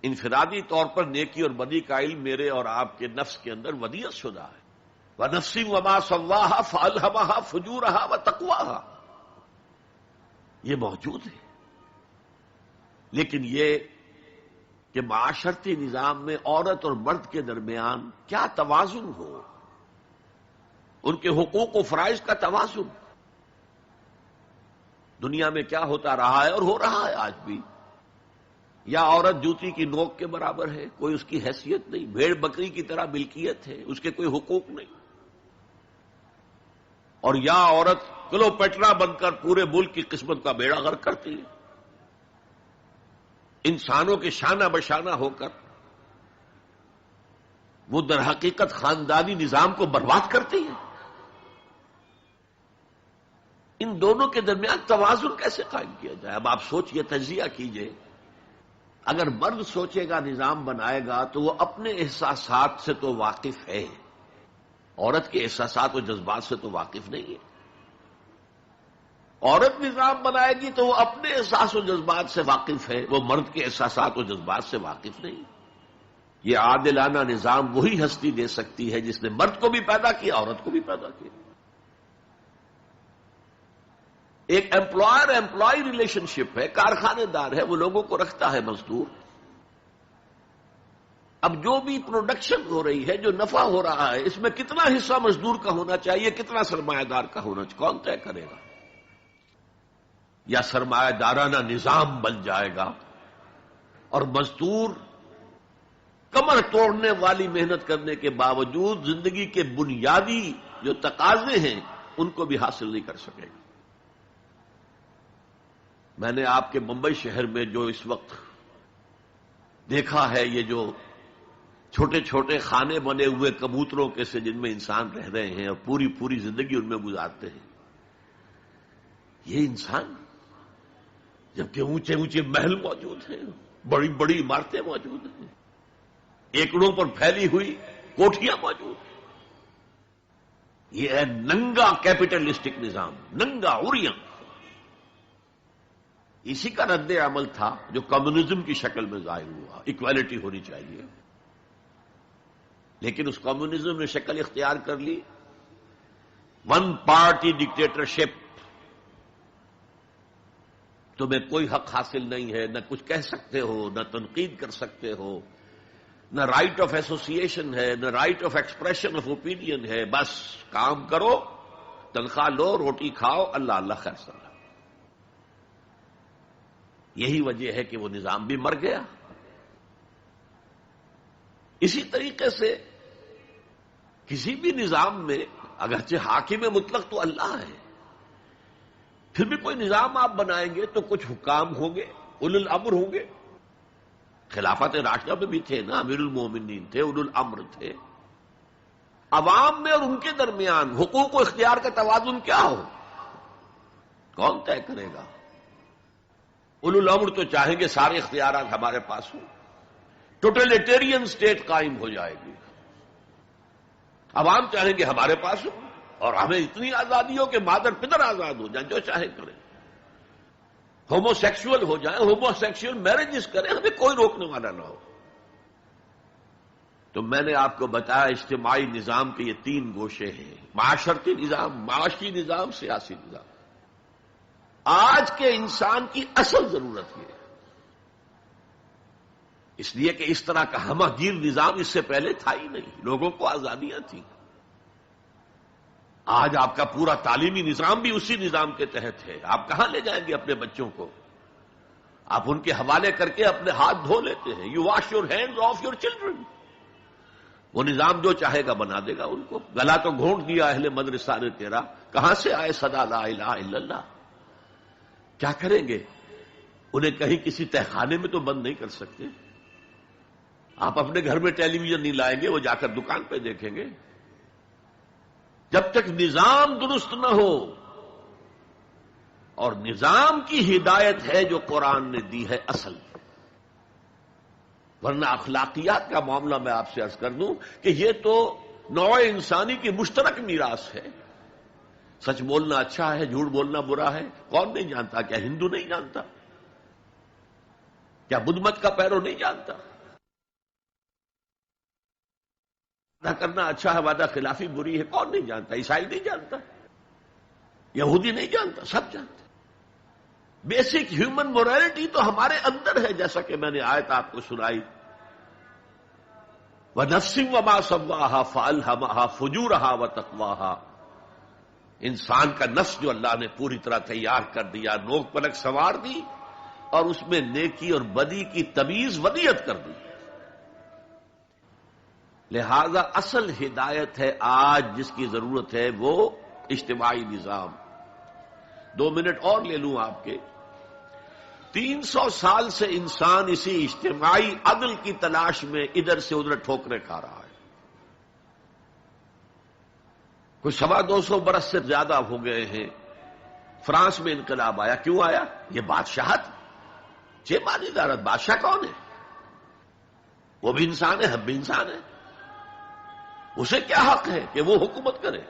انفرادی طور پر نیکی اور بدی کا علم میرے اور آپ کے نفس کے اندر ودیعت شدہ ہے. وَنَفْسٍ وَمَا سَوَّاهَا فَأَلْهَمَهَا فُجُورَهَا وَتَقْوَاهَا، یہ موجود ہے. لیکن یہ کہ معاشرتی نظام میں عورت اور مرد کے درمیان کیا توازن ہو، ان کے حقوق و فرائض کا توازن. دنیا میں کیا ہوتا رہا ہے اور ہو رہا ہے آج بھی، یا عورت جوتی کی نوک کے برابر ہے، کوئی اس کی حیثیت نہیں، بھیڑ بکری کی طرح ملکیت ہے، اس کے کوئی حقوق نہیں. اور یا عورت کلوپیٹرا بن کر پورے ملک کی قسمت کا بیڑا غرق کرتی ہے، انسانوں کے شانہ بشانہ ہو کر وہ در حقیقت خاندانی نظام کو برباد کرتی ہے. ان دونوں کے درمیان توازن کیسے قائم کیا جائے؟ اب آپ سوچئے، تجزیہ کیجئے. اگر مرد سوچے گا، نظام بنائے گا، تو وہ اپنے احساسات سے تو واقف ہے، عورت کے احساسات و جذبات سے تو واقف نہیں ہے. عورت نظام بنائے گی تو وہ اپنے احساس و جذبات سے واقف ہے، وہ مرد کے احساسات و جذبات سے واقف نہیں. یہ عادلانہ نظام وہی ہستی دے سکتی ہے جس نے مرد کو بھی پیدا کیا، عورت کو بھی پیدا کیا. ایک امپلائر امپلائی ریلیشن شپ ہے، کارخانے دار ہے، وہ لوگوں کو رکھتا ہے مزدور. اب جو بھی پروڈکشن ہو رہی ہے، جو نفع ہو رہا ہے، اس میں کتنا حصہ مزدور کا ہونا چاہیے، کتنا سرمایہ دار کا ہونا چاہیے، کون طے کرے گا؟ یا سرمایہ دارانہ نظام بن جائے گا اور مزدور کمر توڑنے والی محنت کرنے کے باوجود زندگی کے بنیادی جو تقاضے ہیں ان کو بھی حاصل نہیں کر سکے گا. میں نے آپ کے ممبئی شہر میں جو اس وقت دیکھا ہے، یہ جو چھوٹے چھوٹے خانے بنے ہوئے کبوتروں کے سے جن میں انسان رہ رہے ہیں اور پوری پوری زندگی ان میں گزارتے ہیں، یہ انسان، جبکہ اونچے اونچے محل موجود ہیں، بڑی بڑی عمارتیں موجود ہیں، ایکڑوں پر پھیلی ہوئی کوٹھیاں موجود ہیں. یہ ہے ننگا کیپٹلسٹک نظام، ننگا عریاں. اسی کا رد عمل تھا جو کمیونزم کی شکل میں ظاہر ہوا. ایکوالٹی ہونی چاہیے، لیکن اس کمیونزم نے شکل اختیار کر لی ون پارٹی ڈکٹیٹرشپ. تمہیں کوئی حق حاصل نہیں ہے، نہ کچھ کہہ سکتے ہو، نہ تنقید کر سکتے ہو، نہ رائٹ آف ایسوسیشن ہے، نہ right of expression of opinion ہے. بس کام کرو، تنخواہ لو، روٹی کھاؤ، اللہ اللہ خیر سلام. یہی وجہ ہے کہ وہ نظام بھی مر گیا. اسی طریقے سے کسی بھی نظام میں اگرچہ حاکم مطلق تو اللہ ہے، پھر بھی کوئی نظام آپ بنائیں گے تو کچھ حکام ہوں گے، اولو الامر ہوں گے. خلافت راشدہ میں بھی تھے نا، امیر المومنین تھے، اولو الامر تھے. عوام میں اور ان کے درمیان حقوق و اختیار کا توازن کیا ہو، کون طے کرے گا؟ اولو الامر تو چاہیں گے سارے اختیارات ہمارے پاس ہوں، ٹوٹلیٹیرین اسٹیٹ قائم ہو جائے گی. عوام چاہیں گے ہمارے پاس ہوں اور ہمیں اتنی آزادی ہو کہ مادر پدر آزاد ہو جائیں، جو چاہیں کریں. ہومو سیکشول ہو جائیں، ہومو سیکشول میرجز کریں، ہمیں کوئی روکنے والا نہ ہو. تو میں نے آپ کو بتایا اجتماعی نظام کے یہ تین گوشے ہیں: معاشرتی نظام، معاشی نظام، سیاسی نظام. آج کے انسان کی اصل ضرورت یہ ہے، اس لیے کہ اس طرح کا ہمہ گیر نظام اس سے پہلے تھا ہی نہیں. لوگوں کو آزادیاں تھیں. آج آپ کا پورا تعلیمی نظام بھی اسی نظام کے تحت ہے. آپ کہاں لے جائیں گے اپنے بچوں کو؟ آپ ان کے حوالے کر کے اپنے ہاتھ دھو لیتے ہیں. You wash your hands of your children. وہ نظام جو چاہے گا بنا دے گا ان کو. گلا تو گھونٹ دیا اہل مدرسہ نے تیرا، کہاں سے آئے صدا لا الہ الا اللہ. کیا کریں گے؟ انہیں کہیں کسی تہخانے میں تو بند نہیں کر سکتے. آپ اپنے گھر میں ٹیلی ویژن نہیں لائیں گے، وہ جا کر دکان پہ دیکھیں گے. جب تک نظام درست نہ ہو، اور نظام کی ہدایت ہے جو قرآن نے دی ہے اصل، ورنہ اخلاقیات کا معاملہ میں آپ سے عرض کر دوں کہ یہ تو نوع انسانی کی مشترک میراث ہے. سچ بولنا اچھا ہے، جھوٹ بولنا برا ہے، کون نہیں جانتا؟ کیا ہندو نہیں جانتا؟ کیا بدھ مت کا پیرو نہیں جانتا؟ کرنا اچھا ہے، وعدہ خلافی بری ہے، کون نہیں جانتا؟ عیسائی نہیں جانتا، یہودی نہیں جانتا، سب جانتے۔ بیسک ہیومن مورالٹی تو ہمارے اندر ہے، جیسا کہ میں نے آیت آپ کو سنائی، وَنَفْسٍ وَمَا سَوَّاهَا فَأَلْهَمَهَا فُجُورَهَا وَتَقْوَاهَا، انسان کا نفس جو اللہ نے پوری طرح تیار کر دیا، نوک پلک سنوار دی، اور اس میں نیکی اور بدی کی تمیز ودیت کر دی۔ لہذا اصل ہدایت ہے آج جس کی ضرورت ہے وہ اجتماعی نظام۔ 2 منٹ اور لے لوں آپ کے۔ 300 سال سے انسان اسی اجتماعی عدل کی تلاش میں ادھر سے ادھر ٹھوکریں کھا رہا ہے۔ کوئی 250 برس سے زیادہ ہو گئے ہیں۔ فرانس میں انقلاب آیا، کیوں آیا؟ یہ بادشاہت، چیمانی دارت، بادشاہ کون ہے؟ وہ بھی انسان ہے، ہم بھی انسان ہیں، اسے کیا حق ہے کہ وہ حکومت کرے؟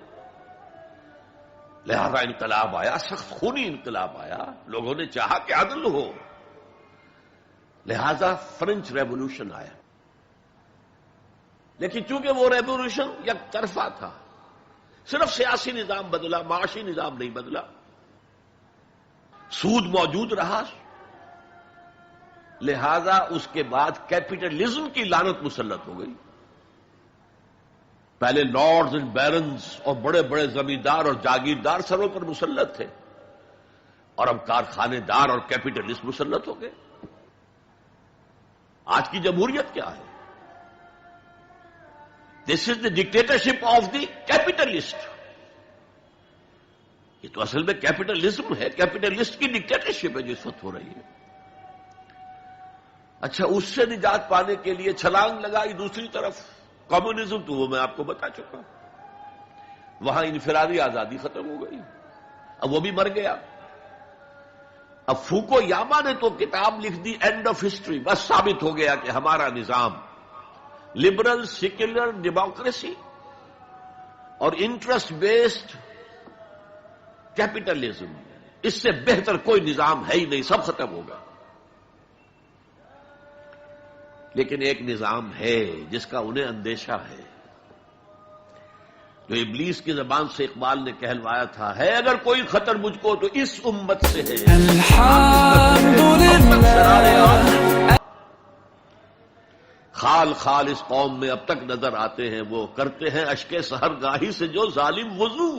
لہذا انقلاب آیا، سخت خونی انقلاب آیا، لوگوں نے چاہا کہ عدل ہو، لہذا فرینچ ریولوشن آیا۔ لیکن چونکہ وہ ریولوشن یک طرفہ تھا، صرف سیاسی نظام بدلا، معاشی نظام نہیں بدلا، سود موجود رہا، لہذا اس کے بعد کیپٹلزم کی لعنت مسلط ہو گئی۔ پہلے لارڈز اینڈ بیرنز اور بڑے بڑے زمیندار اور جاگیردار سروں پر مسلط تھے، اور اب کارخانے دار اور کیپٹلسٹ مسلط ہو گئے۔ آج کی جمہوریت کیا ہے؟ دس از دا ڈکٹیٹرشپ آف دی کیپٹلسٹ۔ یہ تو اصل میں کیپٹلزم ہے، کیپٹلسٹ کی ڈکٹیٹرشپ ہے جو اس وقت ہو رہی ہے۔ اچھا، اس سے نجات پانے کے لیے چھلانگ لگائی دوسری طرف کمیونزم، تو وہ میں آپ کو بتا چکا، وہاں انفرادی آزادی ختم ہو گئی، اب وہ بھی مر گیا۔ اب فوکو یاما نے تو کتاب لکھ دی اینڈ آف ہسٹری، بس ثابت ہو گیا کہ ہمارا نظام لبرل سیکولر ڈیموکریسی اور انٹرسٹ بیسڈ کیپٹلزم، اس سے بہتر کوئی نظام ہے ہی نہیں، سب ختم ہوگا۔ لیکن ایک نظام ہے جس کا انہیں اندیشہ ہے، جو ابلیس کی زبان سے اقبال نے کہلوایا تھا، ہے اگر کوئی خطر مجھ کو تو اس امت سے ہے۔ خال خال اس قوم میں اب تک نظر آتے ہیں، وہ کرتے ہیں اشک سحر گاہی سے جو ظالم وضو۔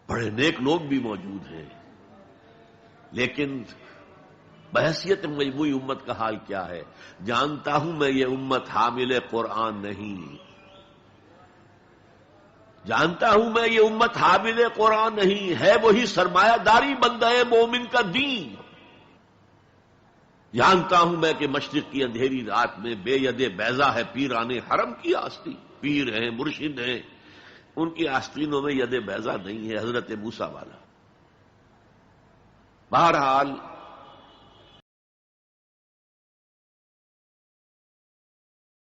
بڑے نیک لوگ بھی موجود ہیں، لیکن بحیثیت مجموعی امت کا حال کیا ہے؟ جانتا ہوں میں یہ امت حامل قرآن نہیں، جانتا ہوں میں یہ امت حامل قرآن نہیں ہے، وہی سرمایہ داری بندہ مومن کا دین۔ جانتا ہوں میں کہ مشرق کی اندھیری رات میں بے ید بیضا ہے پیران حرم کی آستی، پیر ہیں، مرشد ہیں، ان کی آستینوں میں ید بیضا نہیں ہے، حضرت موسیٰ والا۔ بہرحال